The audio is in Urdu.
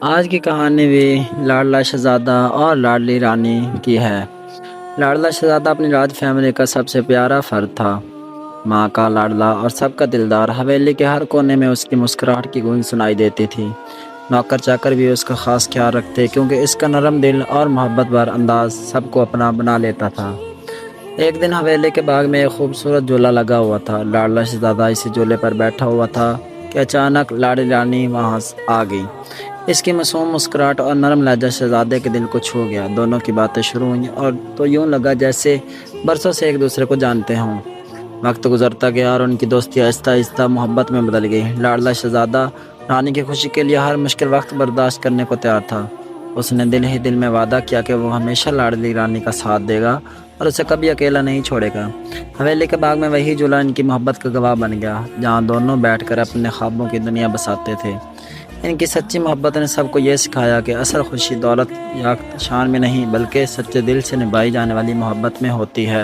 آج کی کہانی بھی لاڈلا شہزادہ اور لاڈلی رانی کی ہے۔ لاڈلا شہزادہ اپنی راج فیملی کا سب سے پیارا فرد تھا۔ ماں کا لاڈلا اور سب کا دلدار، حویلی کے ہر کونے میں اس کی مسکراہٹ کی گونج سنائی دیتی تھی۔ نوکر چاکر بھی اس کا خاص خیال رکھتے کیونکہ اس کا نرم دل اور محبت بھر انداز سب کو اپنا بنا لیتا تھا۔ ایک دن حویلی کے باغ میں ایک خوبصورت جھولا لگا ہوا تھا۔ لاڈلا شہزادہ اسی جھولے پر بیٹھا ہوا تھا کہ اچانک لاڈلی رانی وہاں آ گئی۔ اس کی معصوم مسکراہٹ اور نرم لہجہ شہزادے کے دل کو چھو گیا۔ دونوں کی باتیں شروع ہوئیں اور تو یوں لگا جیسے برسوں سے ایک دوسرے کو جانتے ہوں۔ وقت گزرتا گیا اور ان کی دوستی آہستہ آہستہ محبت میں بدل گئی۔ لاڈلا شہزادہ رانی کی خوشی کے لیے ہر مشکل وقت برداشت کرنے کو تیار تھا۔ اس نے دل ہی دل میں وعدہ کیا کہ وہ ہمیشہ لاڈلی رانی کا ساتھ دے گا اور اسے کبھی اکیلا نہیں چھوڑے گا۔ حویلی کے باغ میں وہی جھولا ان کی محبت کا گواہ بن گیا، جہاں دونوں بیٹھ کر اپنے خوابوں کی دنیا بساتے تھے۔ ان کی سچی محبت نے سب کو یہ سکھایا کہ اصل خوشی دولت یا شان میں نہیں بلکہ سچے دل سے نبھائی جانے والی محبت میں ہوتی ہے۔